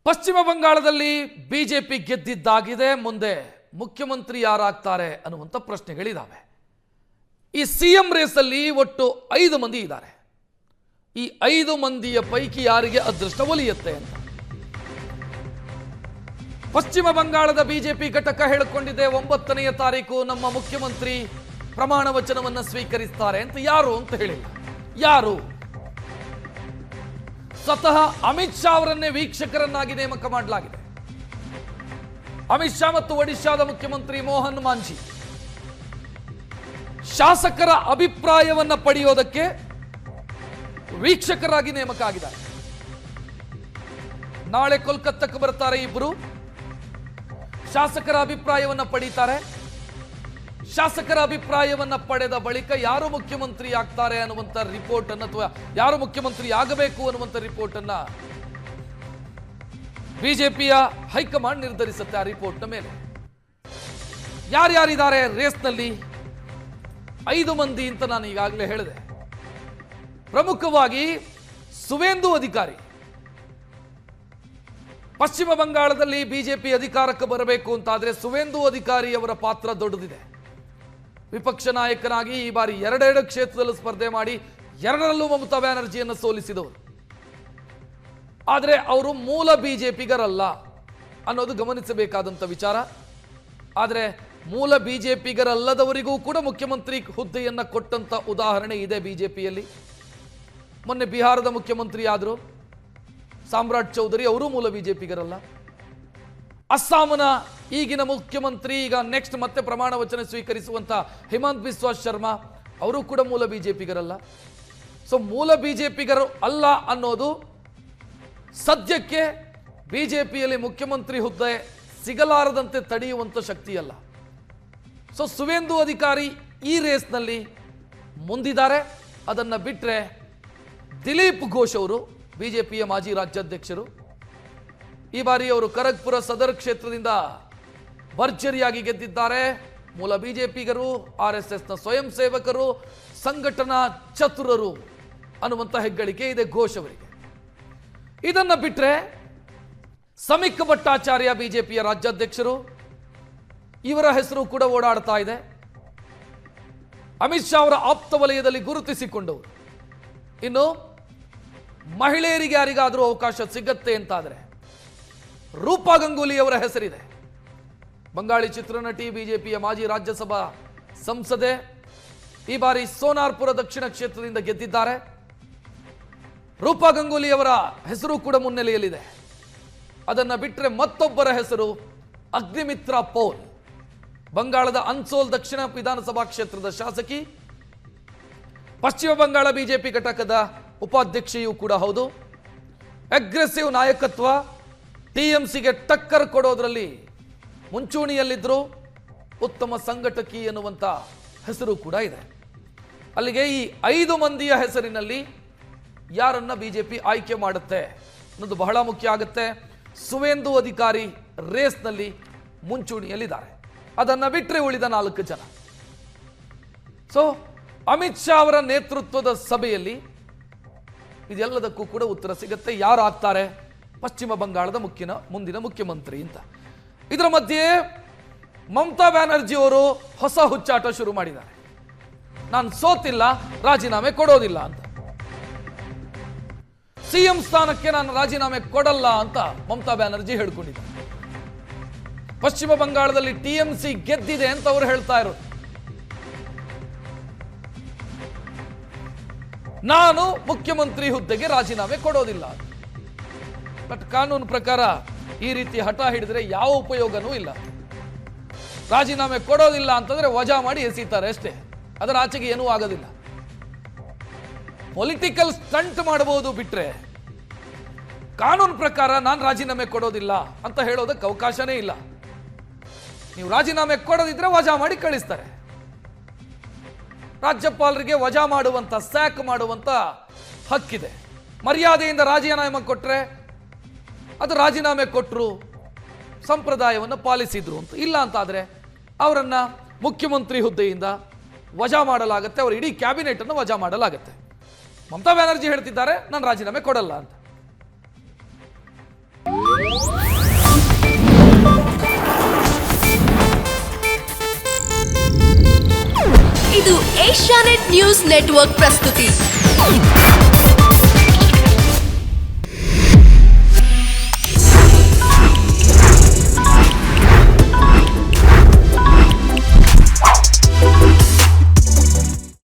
ಪಶ್ಚಿಮ ಬಂಗಾಳದಲ್ಲಿ ಬಿಜೆಪಿ ಗೆದ್ದಿದ್ದಾಗಿದೆ. ಮುಂದೆ ಮುಖ್ಯಮಂತ್ರಿ ಯಾರಾಗ್ತಾರೆ ಅನ್ನುವಂಥ ಪ್ರಶ್ನೆಗಳಿದ್ದಾವೆ. ಈ ಸಿಎಂ ರೇಸಲ್ಲಿ ಒಟ್ಟು 5 ಮಂದಿ ಇದ್ದಾರೆ. ಈ 5 ಮಂದಿಯ ಪೈಕಿ ಯಾರಿಗೆ ಅದೃಷ್ಟ ಒಲಿಯುತ್ತೆ ಅಂತ ಪಶ್ಚಿಮ ಬಂಗಾಳದ ಬಿಜೆಪಿ ಘಟಕ ಹೇಳಿಕೊಂಡಿದೆ. 9ನೇ ತಾರೀಕು ನಮ್ಮ ಮುಖ್ಯಮಂತ್ರಿ ಪ್ರಮಾಣ ವಚನವನ್ನು ಸ್ವೀಕರಿಸ್ತಾರೆ ಅಂತ. ಯಾರು ಅಂತ ಹೇಳಿಲ್ಲ. ಯಾರು? ಸ್ವತಃ ಅಮಿತ್ ಶಾ ಅವರನ್ನೇ ವೀಕ್ಷಕರನ್ನಾಗಿ ನೇಮಕ ಮಾಡಲಾಗಿದೆ. ಅಮಿತ್ ಶಾ ಮತ್ತು ಒಡಿಶಾದ ಮುಖ್ಯಮಂತ್ರಿ ಮೋಹನ್ ಮಾಂಜಿ ಶಾಸಕರ ಅಭಿಪ್ರಾಯವನ್ನ ಪಡೆಯೋದಕ್ಕೆ ವೀಕ್ಷಕರಾಗಿ ನೇಮಕ ಆಗಿದ್ದಾರೆ. ನಾಳೆ ಕೋಲ್ಕತ್ತಾಕ್ಕೆ ಬರ್ತಾರೆ ಇಬ್ಬರು. ಶಾಸಕರ ಅಭಿಪ್ರಾಯವನ್ನ ಪಡೀತಾರೆ. ಶಾಸಕರ ಅಭಿಪ್ರಾಯವನ್ನ ಪಡೆದ ಬಳಿಕ ಯಾರು ಮುಖ್ಯಮಂತ್ರಿ ಆಗ್ತಾರೆ ಅನ್ನುವಂಥ ರಿಪೋರ್ಟ್ ಅನ್ನು ಅಥವಾ ಯಾರು ಮುಖ್ಯಮಂತ್ರಿ ಆಗಬೇಕು ಅನ್ನುವಂಥ ರಿಪೋರ್ಟ್ ಅನ್ನ ಬಿಜೆಪಿಯ ಹೈಕಮಾಂಡ್ ನಿರ್ಧರಿಸುತ್ತೆ. ಆ ರಿಪೋರ್ಟ್ನ ಮೇಲೆ ಯಾರ್ಯಾರಿದ್ದಾರೆ ರೇಸ್ನಲ್ಲಿ 5 ಮಂದಿ ಅಂತ ನಾನು ಈಗಾಗಲೇ ಹೇಳಿದೆ. ಪ್ರಮುಖವಾಗಿ ಸುವೇಂದು ಅಧಿಕಾರಿ. ಪಶ್ಚಿಮ ಬಂಗಾಳದಲ್ಲಿ ಬಿಜೆಪಿ ಅಧಿಕಾರಕ್ಕೆ ಬರಬೇಕು ಅಂತಾದ್ರೆ ಸುವೇಂದು ಅಧಿಕಾರಿ ಅವರ ಪಾತ್ರ ದೊಡ್ಡದಿದೆ. ವಿಪಕ್ಷ ನಾಯಕನಾಗಿ ಈ ಬಾರಿ 2 ಕ್ಷೇತ್ರದಲ್ಲಿ ಸ್ಪರ್ಧೆ ಮಾಡಿ 2ರಲ್ಲೂ ಮಮತಾ ಬ್ಯಾನರ್ಜಿಯನ್ನು ಸೋಲಿಸಿದವರು. ಆದರೆ ಅವರು ಮೂಲ ಬಿಜೆಪಿಗರಲ್ಲ ಅನ್ನೋದು ಗಮನಿಸಬೇಕಾದಂಥ ವಿಚಾರ. ಆದರೆ ಮೂಲ ಬಿಜೆಪಿಗರಲ್ಲದವರಿಗೂ ಕೂಡ ಮುಖ್ಯಮಂತ್ರಿ ಹುದ್ದೆಯನ್ನು ಕೊಟ್ಟಂತ ಉದಾಹರಣೆ ಇದೆ ಬಿಜೆಪಿಯಲ್ಲಿ. ಮೊನ್ನೆ ಬಿಹಾರದ ಮುಖ್ಯಮಂತ್ರಿ ಆದರು ಸಾಮ್ರಾಟ್ ಚೌಧರಿ, ಅವರು ಮೂಲ ಬಿಜೆಪಿಗರಲ್ಲ. ಅಸ್ಸಾಂನ ಈಗಿನ ಮುಖ್ಯಮಂತ್ರಿ, ಈಗ ನೆಕ್ಸ್ಟ್ ಮತ್ತೆ ಪ್ರಮಾಣ ವಚನ ಸ್ವೀಕರಿಸುವಂತ ಹಿಮಂತ್ ಬಿಸ್ವಾ ಶರ್ಮಾ, ಅವರು ಕೂಡ ಮೂಲ ಬಿಜೆಪಿಗರಲ್ಲ. ಸೊ ಮೂಲ ಬಿಜೆಪಿಗರು ಅಲ್ಲ ಅನ್ನೋದು ಸದ್ಯಕ್ಕೆ ಬಿಜೆಪಿಯಲ್ಲಿ ಮುಖ್ಯಮಂತ್ರಿ ಹುದ್ದೆ ಸಿಗಲಾರದಂತೆ ತಡೆಯುವಂತ ಶಕ್ತಿಯಲ್ಲ. ಸೊ ಸುವೇಂದು ಅಧಿಕಾರಿ ಈ ರೇಸ್ನಲ್ಲಿ ಮುಂದಿದ್ದಾರೆ. ಅದನ್ನ ಬಿಟ್ಟರೆ ದಿಲೀಪ್ ಘೋಷ್ ಅವರು ಬಿಜೆಪಿಯ ಮಾಜಿ ರಾಜ್ಯಾಧ್ಯಕ್ಷರು. ಈ ಬಾರಿ ಅವರು ಖರಗ್ಪುರ ಸದರ್ ಕ್ಷೇತ್ರದಿಂದ ಭರ್ಜರಿಯಾಗಿ ಗೆದ್ದಿದ್ದಾರೆ. ಮೂಲ ಬಿಜೆಪಿಗರು, RSSನ ಸ್ವಯಂ ಸೇವಕರು, ಸಂಘಟನಾ ಚತುರರು ಅನ್ನುವಂಥ ಹೆಗ್ಗಳಿಕೆ ಇದೆ ಘೋಷ್ ಅವರಿಗೆ. ಇದನ್ನ ಬಿಟ್ಟರೆ ಸಮೀಕ್ ಭಟ್ಟಾಚಾರ್ಯ ಬಿಜೆಪಿಯ ರಾಜ್ಯಾಧ್ಯಕ್ಷರು, ಇವರ ಹೆಸರು ಕೂಡ ಓಡಾಡ್ತಾ ಇದೆ. ಅಮಿತ್ ಶಾ ಅವರ ಆಪ್ತ ವಲಯದಲ್ಲಿ ಗುರುತಿಸಿಕೊಂಡವರು. ಇನ್ನು ಮಹಿಳೆಯರಿಗೆ ಯಾರಿಗಾದರೂ ಅವಕಾಶ ಸಿಗತ್ತೆ ಅಂತಾದರೆ ರೂಪಾ ಗಂಗೂಲಿ ಅವರ ಹೆಸರಿದೆ. ಬಂಗಾಳಿ ಚಿತ್ರನಟಿ, ಬಿಜೆಪಿಯ ಮಾಜಿ ರಾಜ್ಯಸಭಾ ಸಂಸದೆ, ಈ ಬಾರಿ ಸೋನಾರ್ಪುರ ದಕ್ಷಿಣ ಕ್ಷೇತ್ರದಿಂದ ಗೆದ್ದಿದ್ದಾರೆ. ರೂಪಾ ಗಂಗೂಲಿ ಅವರ ಹೆಸರು ಕೂಡ ಮುನ್ನೆಲೆಯಲ್ಲಿದೆ. ಅದನ್ನ ಬಿಟ್ಟರೆ ಮತ್ತೊಬ್ಬರ ಹೆಸರು ಅಗ್ನಿಮಿತ್ರ ಪೌಲ್, ಬಂಗಾಳದ ಅನ್ಸೋಲ್ ದಕ್ಷಿಣ ವಿಧಾನಸಭಾ ಕ್ಷೇತ್ರದ ಶಾಸಕಿ, ಪಶ್ಚಿಮ ಬಂಗಾಳ ಬಿಜೆಪಿ ಘಟಕದ ಉಪಾಧ್ಯಕ್ಷೆಯೂ ಕೂಡ ಹೌದು. ಅಗ್ರೆಸಿವ್ ನಾಯಕತ್ವ, TMCಗೆ ಟಕ್ಕರ್ ಕೊಡೋದ್ರಲ್ಲಿ ಮುಂಚೂಣಿಯಲ್ಲಿದ್ದರು. ಉತ್ತಮ ಸಂಘಟಕಿ ಎನ್ನುವಂಥ ಹೆಸರು ಕೂಡ ಇದೆ. ಅಲ್ಲಿಗೆ ಈ 5 ಮಂದಿಯ ಹೆಸರಿನಲ್ಲಿ ಯಾರನ್ನ ಬಿಜೆಪಿ ಆಯ್ಕೆ ಮಾಡುತ್ತೆ ಅನ್ನೋದು ಬಹಳ ಮುಖ್ಯ ಆಗುತ್ತೆ. ಸುವೇಂದು ಅಧಿಕಾರಿ ರೇಸ್ನಲ್ಲಿ ಮುಂಚೂಣಿಯಲ್ಲಿದ್ದಾರೆ. ಅದನ್ನ ಬಿಟ್ಟರೆ ಉಳಿದ 4 ಜನ. ಸೊ ಅಮಿತ್ ಶಾ ಅವರ ನೇತೃತ್ವದ ಸಭೆಯಲ್ಲಿ ಇದೆಲ್ಲದಕ್ಕೂ ಕೂಡ ಉತ್ತರ ಸಿಗುತ್ತೆ. ಯಾರು ಆಗ್ತಾರೆ ಪಶ್ಚಿಮ ಬಂಗಾಳದ ಮುಂದಿನ ಮುಖ್ಯಮಂತ್ರಿ ಅಂತ. ಇದರ ಮಧ್ಯೆ ಮಮತಾ ಬ್ಯಾನರ್ಜಿ ಅವರು ಹೊಸ ಹುಚ್ಚಾಟ ಶುರು ಮಾಡಿದ್ದಾರೆ. ನಾನು ಸೋತಿಲ್ಲ, ರಾಜೀನಾಮೆ ಕೊಡೋದಿಲ್ಲ ಅಂತ. ಸಿಎಂ ಸ್ಥಾನಕ್ಕೆ ನಾನು ರಾಜೀನಾಮೆ ಕೊಡಲ್ಲ ಅಂತ ಮಮತಾ ಬ್ಯಾನರ್ಜಿ ಹೇಳ್ಕೊಂಡಿದ್ದಾರೆ. ಪಶ್ಚಿಮ ಬಂಗಾಳದಲ್ಲಿ TMC ಗೆದ್ದಿದೆ ಅಂತ ಅವರು ಹೇಳ್ತಾ ಇರೋದು. ನಾನು ಮುಖ್ಯಮಂತ್ರಿ ಹುದ್ದೆಗೆ ರಾಜೀನಾಮೆ ಕೊಡೋದಿಲ್ಲ. ಬಟ್ ಕಾನೂನು ಪ್ರಕಾರ ಈ ರೀತಿ ಹಠ ಹಿಡಿದ್ರೆ ಯಾವ ಉಪಯೋಗನೂ ಇಲ್ಲ. ರಾಜೀನಾಮೆ ಕೊಡೋದಿಲ್ಲ ಅಂತಂದ್ರೆ ವಜಾ ಮಾಡಿ ಎಸೀತಾರೆ ಅಷ್ಟೇ, ಅದರ ಆಚೆಗೆ ಏನೂ ಆಗೋದಿಲ್ಲ. ಪೊಲಿಟಿಕಲ್ ಸ್ಟಂಟ್ ಮಾಡಬಹುದು ಬಿಟ್ರೆ ಕಾನೂನು ಪ್ರಕಾರ ನಾನು ರಾಜೀನಾಮೆ ಕೊಡೋದಿಲ್ಲ ಅಂತ ಹೇಳೋದಕ್ಕೆ ಅವಕಾಶನೇ ಇಲ್ಲ. ನೀವು ರಾಜೀನಾಮೆ ಕೊಡೋದಿದ್ರೆ ವಜಾ ಮಾಡಿ ಕಳಿಸ್ತಾರೆ. ರಾಜ್ಯಪಾಲರಿಗೆ ವಜಾ ಮಾಡುವಂತ, ಸ್ಯಾಕ್ ಮಾಡುವಂತ ಹಕ್ಕಿದೆ. ಮರ್ಯಾದೆಯಿಂದ ರಾಜೀನಾಮೆ ಕೊಟ್ಟರೆ ಅದು ರಾಜೀನಾಮೆ ಕೊಟ್ಟರು, ಸಂಪ್ರದಾಯವನ್ನು ಪಾಲಿಸಿದ್ರು ಅಂತ. ಇಲ್ಲ ಅಂತಾದ್ರೆ ಅವರನ್ನ ಮುಖ್ಯಮಂತ್ರಿ ಹುದ್ದೆಯಿಂದ ವಜಾ ಮಾಡಲಾಗುತ್ತೆ. ಅವರ ಇಡೀ ಕ್ಯಾಬಿನೆಟ್ ಅನ್ನು ವಜಾ ಮಾಡಲಾಗುತ್ತೆ. ಮಮತಾ ಬ್ಯಾನರ್ಜಿ ಹೇಳ್ತಿದ್ದಾರೆ ನಾನು ರಾಜೀನಾಮೆ ಕೊಡಲ್ಲ ಅಂತ. ಇದು ಏಷ್ಯಾನೆಟ್ ನ್ಯೂಸ್ ನೆಟ್ವರ್ಕ್ ಪ್ರಸ್ತುತಿ.